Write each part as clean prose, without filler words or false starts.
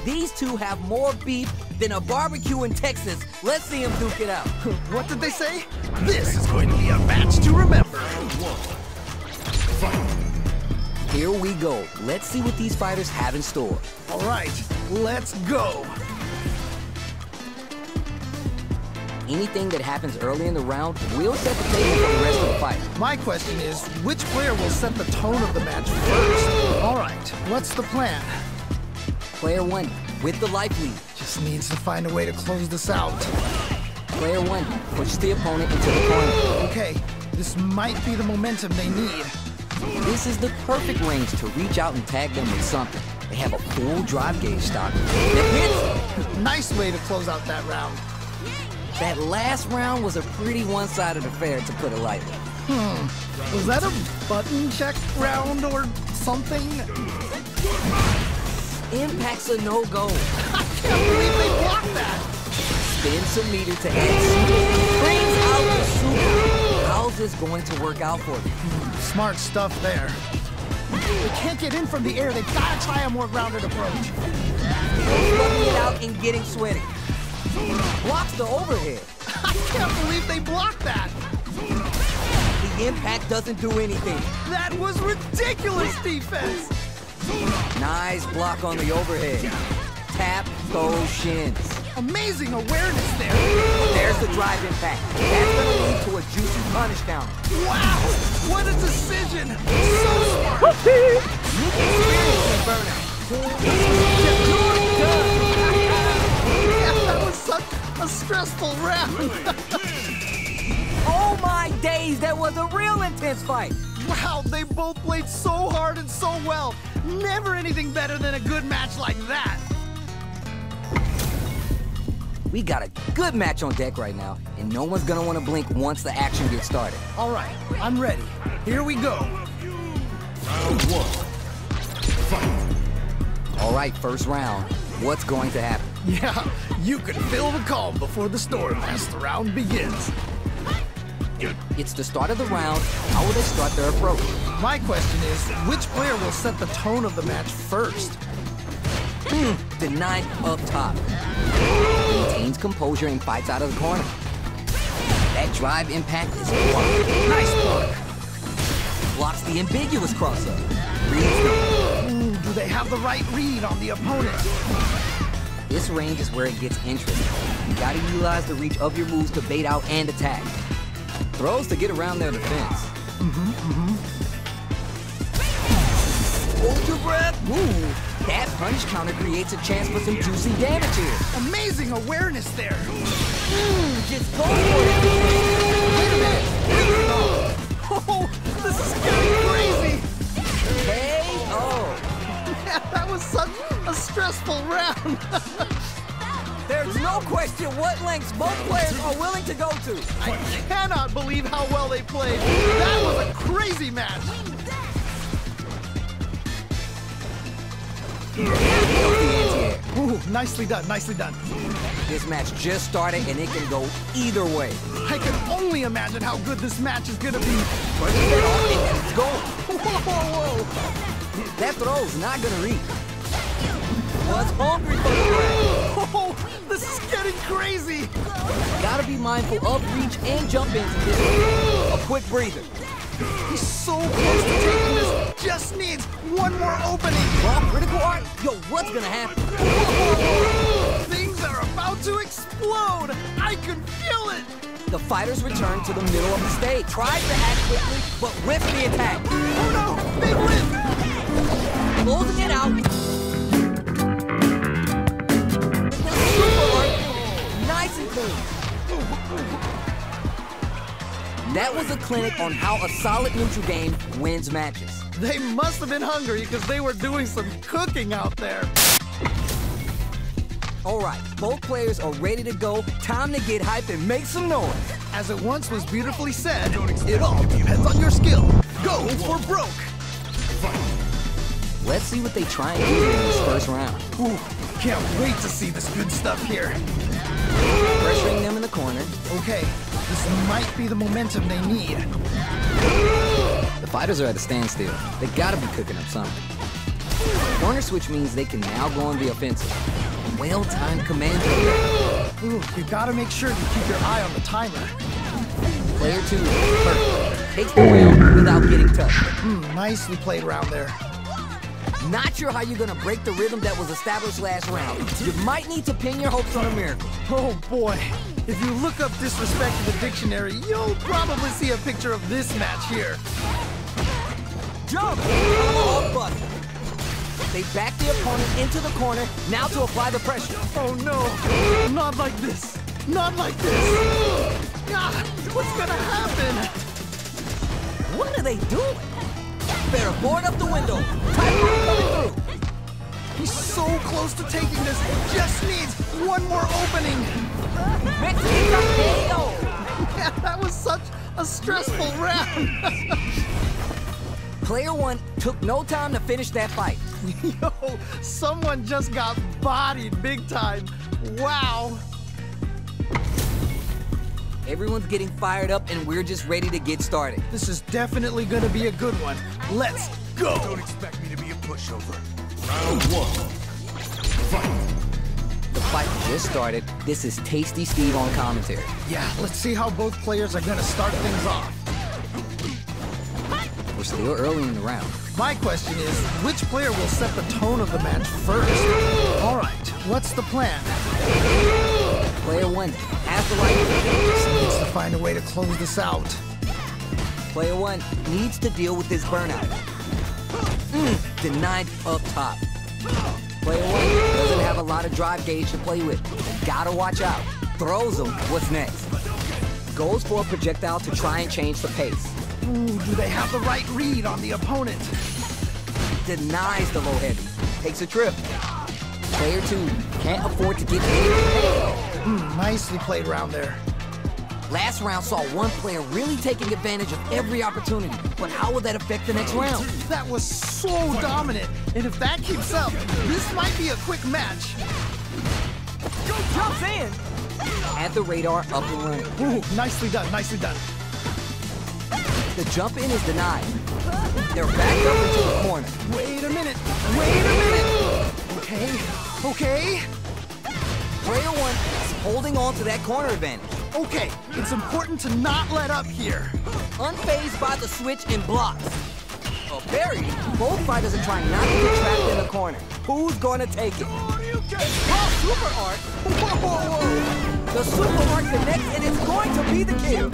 These two have more beef than a barbecue in Texas. Let's see them duke it out. What did they say? This is going to be a match to remember. Here we go. Let's see what these fighters have in store. All right, let's go. Anything that happens early in the round will set the table for the rest of the fight. My question is, which player will set the tone of the match first? All right, what's the plan? Player one, with the life lead. Just needs to find a way to close this out. Player one pushes the opponent into the corner. Okay, this might be the momentum they need. This is the perfect range to reach out and tag them with something. They have a full drive gauge stock. Nice way to close out that round. That last round was a pretty one-sided affair, to put it lightly. Was that a button check round or something? Impact's a no-go. I can't believe they blocked that! Spins a meter to add super. Brings out the super. How's this going to work out for them? Smart stuff there. They can't get in from the air. They've got to try a more grounded approach. Slugging it out and getting sweaty. Blocks the overhead. I can't believe they blocked that! The impact doesn't do anything. That was ridiculous defense! Nice block on the overhead. Tap those shins. Amazing awareness there! There's the drive impact. That's going to lead to a juicy punish counter. Wow! What a decision! So smart! You can experience that burnout. Yeah, that was such a stressful round! Oh my days, that was a real intense fight. Wow, they both played so hard and so well. Never anything better than a good match like that. We got a good match on deck right now, and no one's gonna want to blink once the action gets started. All right, I'm ready. Here we go. Round one. Fight. All right, first round. What's going to happen? Yeah, you can feel the calm before the storm as the round begins. It's the start of the round. How will they start their approach? My question is, which player will set the tone of the match first? The ninth up top. Maintains composure and fights out of the corner. That drive impact is blocked. Nice block. Blocks the ambiguous crossover. Reads them. Do they have the right read on the opponent? This range is where it gets interesting. You gotta utilize the reach of your moves to bait out and attack. Throws to get around their defense. Hold your breath. Ooh, that punish counter creates a chance for some juicy damage here. Amazing awareness there. Just go for it. Wait a minute. Oh, this is getting crazy. K.O. Yeah, that was such a stressful round. There's no question what lengths both players are willing to go to. I cannot believe how well they played. That was a crazy match. Ooh, nicely done, nicely done. This match just started and it can go either way. I can only imagine how good this match is gonna be. First set off and it's going. Whoa. That throw's not gonna reach. Was hungry for the round. Oh, this is getting crazy. Gotta be mindful of reach and jump ins in this one. A quick breather. He's so close to taking this. Just needs one more opening. Raw critical art? Yo, what's gonna happen? Things are about to explode. I can feel it. The fighters return to the middle of the stage. Tries to act quickly, but whiffs the attack. Oh no, big whip. Closing it out. Super art. Nice and clean. That was a clinic on how a solid neutral game wins matches. They must have been hungry because they were doing some cooking out there. All right, both players are ready to go. Time to get hype and make some noise. As it once was beautifully said, it all depends on your skill. Go for broke. Let's see what they try and do in this first round. Ooh, can't wait to see this good stuff here. Pressuring them in the corner. Okay, this might be the momentum they need. The fighters are at a standstill. They gotta be cooking up something. Corner switch means they can now go on the offensive. Well-timed command play. Ooh, you gotta make sure you keep your eye on the timer. Player 2 is perfect. Takes the wheel without getting touched. Nicely played round there. Not sure how you're gonna break the rhythm that was established last round. You might need to pin your hopes on a miracle. Oh boy, if you look up disrespect in the dictionary, you'll probably see a picture of this match here. Jump! Tomahawk buster. They back the opponent into the corner, now to apply the pressure. Oh no, not like this. Not like this. God, what's gonna happen? What are they doing? Better board up the window. Typhoon coming through. He's so close to taking this. Just needs one more opening. Mexican tornado. Yeah, that was such a stressful round. Player 1 took no time to finish that fight. Yo, someone just got bodied big time. Wow. Everyone's getting fired up and we're just ready to get started. This is definitely gonna be a good one. Let's go. Don't expect me to be a pushover. Round 1. Fight. The fight just started. This is Tasty Steve on commentary. Yeah, let's see how both players are gonna start things off. We're still early in the round. My question is, which player will set the tone of the match first? All right, what's the plan? Player 1 has the right. Just needs to find a way to close this out. Player 1 needs to deal with this burnout. Denied up top. Player 1 doesn't have a lot of drive gauge to play with. Gotta watch out. Throws him. What's next? Goes for a projectile to try and change the pace. Ooh, do they have the right read on the opponent? Denies the low heavy. Takes a trip. Player 2 can't afford to get hit. Nicely played round there. Last round saw one player really taking advantage of every opportunity, but how will that affect the next round? That was so dominant, and if that keeps up, this might be a quick match. Jumps in! Had the radar up and running. Ooh, nicely done, nicely done. The jump in is denied. They're backed up into the corner. Wait a minute, wait a minute! Okay, okay. Player 1 is holding on to that corner advantage. Okay, it's important to not let up here. Unfazed by the switch and blocks. Buried, both fighters are trying not to get trapped in the corner. Who's going to take it? It's called Super Art. Whoa. The Super Art connects and it's going to be the kill.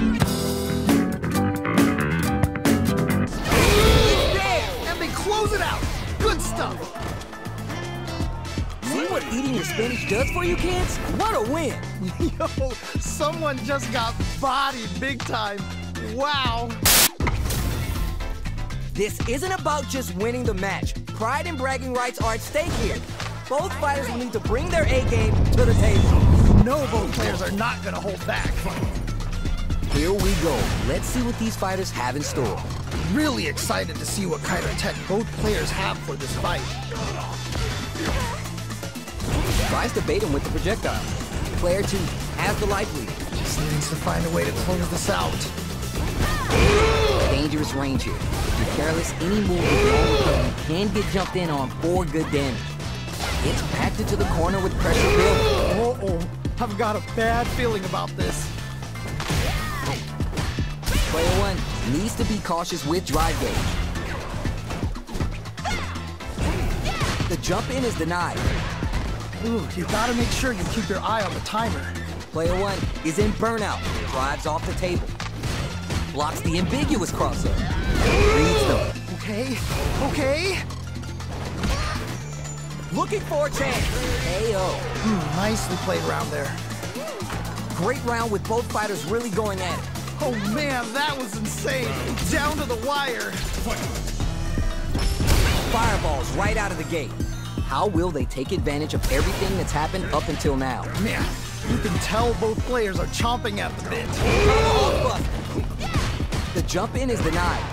It's there. And they close it out. Good stuff. See what eating your spinach does for you kids? What a win. Yo, someone just got bodied big time. Wow. This isn't about just winning the match. Pride and bragging rights are at stake here. Both fighters will need to bring their A game to the table. No, both players are not gonna hold back. Here we go. Let's see what these fighters have in store. Really excited to see what kind of tech both players have for this fight. Tries to bait him with the projectile. Player 2 has the life lead. Just needs to find a way to close this out. Dangerous range here. If you're careless, any move with your own weapon can get jumped in on for good damage. It's packed into the corner with pressure building. Uh-oh, I've got a bad feeling about this. Player 1 needs to be cautious with drive gauge. The jump in is denied. Ooh, you gotta make sure you keep your eye on the timer. Player 1 is in burnout, drives off the table. Blocks the ambiguous crossover. Reads them. Okay, okay. Looking for a chance. KO. Nicely played round there. Great round with both fighters really going at it. Oh man, that was insane. Down to the wire. Fireballs right out of the gate. How will they take advantage of everything that's happened up until now? Man, you can tell both players are chomping at the bit. The jump in is denied.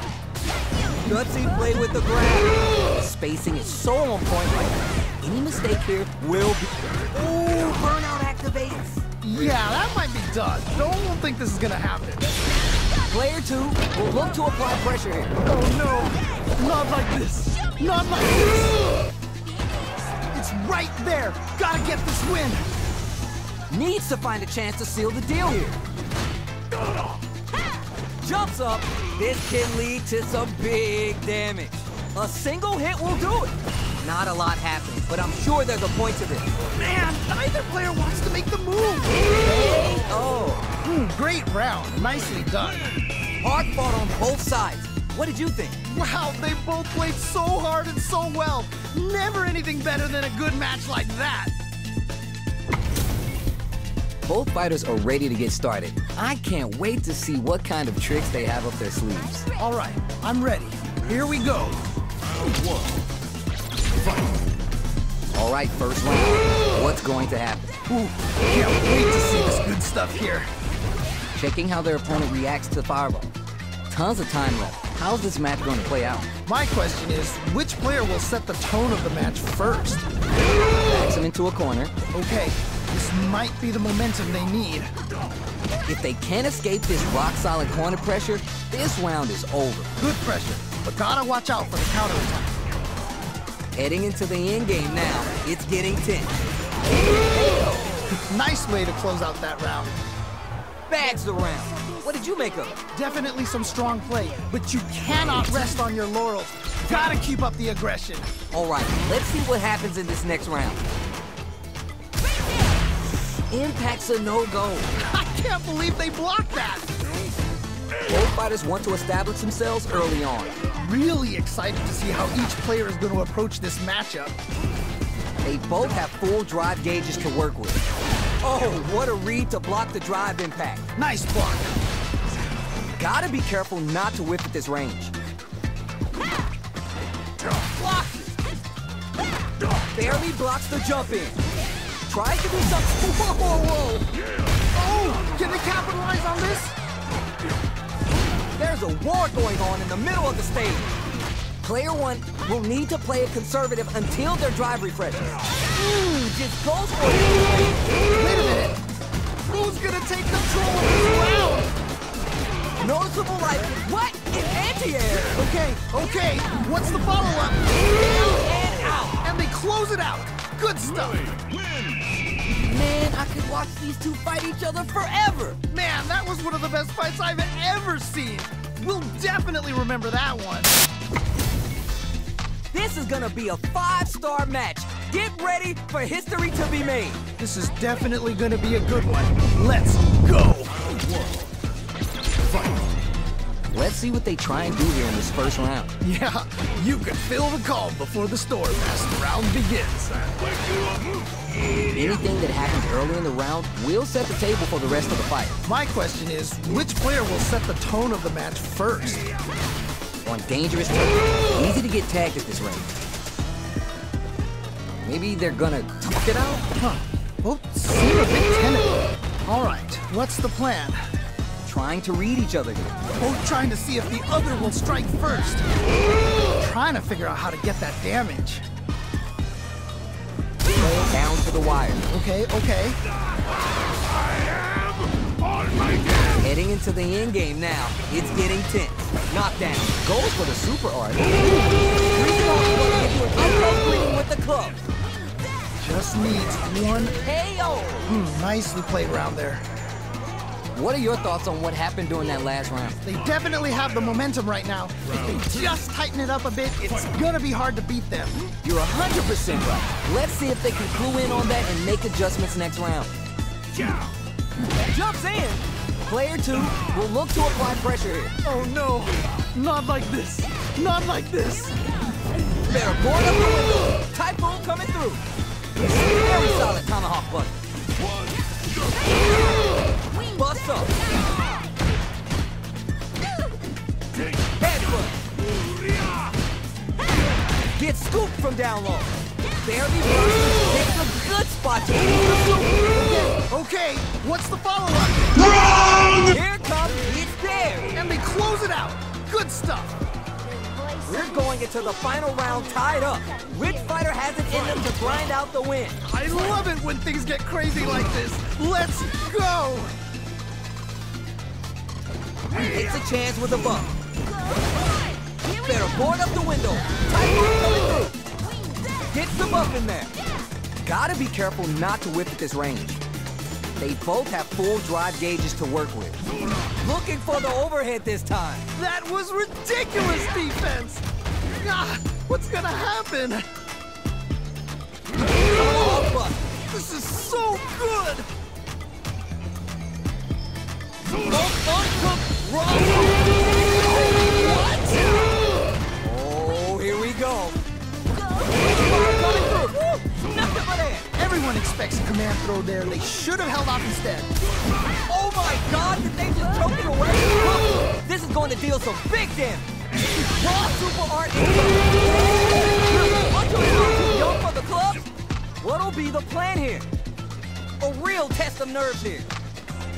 Gutsy played with the grab. The spacing is so on point right now. Any mistake here will be... Ooh, burnout activates. Yeah, that might be done. Don't think this is gonna happen. Player 2 will look to apply pressure here. Oh no, not like this. Not like this. It's right there. Gotta get this win. Needs to find a chance to seal the deal here. Jumps up. This can lead to some big damage. A single hit will do it. Not a lot happening, but I'm sure there's a point to this. Man, neither player wants to make the move. Great round. Nicely done. Hard fought on both sides. What did you think? Wow, they both played so hard and so well. Never anything better than a good match like that. Both fighters are ready to get started. I can't wait to see what kind of tricks they have up their sleeves. All right, I'm ready. Here we go. Round 1. Fight. All right, first round. What's going to happen? Ooh, can't wait to see this good stuff here. Checking how their opponent reacts to Fireball. Tons of time left. How's this match going to play out? My question is, which player will set the tone of the match first? Backs him into a corner. Okay, this might be the momentum they need. If they can't escape this rock-solid corner pressure, this round is over. Good pressure, but gotta watch out for the counterattack. Heading into the end game now, it's getting tense. Nice way to close out that round. Bags the round. What did you make of it? Definitely some strong play, but you cannot rest on your laurels. Gotta keep up the aggression. All right, let's see what happens in this next round. Impact's a no-go. I can't believe they blocked that. Both fighters want to establish themselves early on. Really excited to see how each player is going to approach this matchup. They both have full drive gauges to work with. Oh, what a read to block the drive impact. Nice block. Gotta be careful not to whiff at this range. Block! Barely blocks the jump in. Tries to do something. Whoa! Oh, can they capitalize on this? There's a war going on in the middle of the stage. Player one will need to play it conservative until their drive refreshes. Just goes for it. Wait a minute. Who's gonna take control of this round? Noticeable life. What? In anti-air. Okay. What's the follow-up? And out. And they close it out. Good stuff. Man, I could watch these two fight each other forever. Man, that was one of the best fights I've ever seen. We'll definitely remember that one. This is gonna be a 5-star match. Get ready for history to be made. This is definitely gonna be a good one. Let's go. Let's see what they try and do here in this first round. Yeah, you can feel the calm before the storm as the round begins. Anything that happens early in the round will set the table for the rest of the fight. My question is, which player will set the tone of the match first? On dangerous terrain, easy to get tagged at this range. Maybe they're gonna talk it out? Huh. Both seem a bit tentative. All right, what's the plan? Trying to read each other here. Both trying to see if the other will strike first. Trying to figure out how to get that damage. Down to the wire. Okay. Heading into the end game now. It's getting tense. Knockdown. Goes for the super art. Greeting with the club. Just needs one. Hey-o! Nicely played around there. What are your thoughts on what happened during that last round? They definitely have the momentum right now. If they just tighten it up a bit, it's gonna be hard to beat them. You're 100% right. Let's see if they can clue in on that and make adjustments next round. Jumps in. Player two will look to apply pressure here. Oh no, not like this. Not like this. They're board up the window. Typhoon coming through. Very solid tomahawk butt. Bust up. Headbutt. Get scooped from down low. Barely blocks. Takes a good spot to eat the soup. Okay, what's the follow-up? Here it comes. It's there. And they close it out. Good stuff. We're going into the final round tied up. Which fighter has it in them to grind out the win? I love it when things get crazy like this. Let's go. Takes a chance with a buff. Better board up the window. Typhoon coming through. Gets the buff in there. Gotta be careful not to whip at this range. They both have full drive gauges to work with. Looking for the overhead this time. That was ridiculous defense! Ah, what's gonna happen? Oh, This is so good! uncooked raw. What? Oh, here we go. Nothing but air. Everyone expects a command throw there. They should have held off instead. Oh my God, did they just choke it away? This is going to deal some big damage. Raw super art is too young for the club. What'll be the plan here? A real test of nerves here.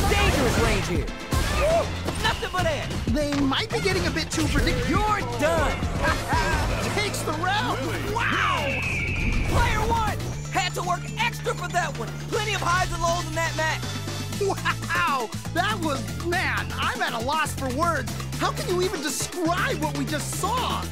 Dangerous range here. Woo! Nothing but air. They might be getting a bit too predictable. You're done. Takes the round. Wow! Player one had to work extra for that one. Plenty of highs and lows in that match. Wow! That was, man, I'm at a loss for words. How can you even describe what we just saw?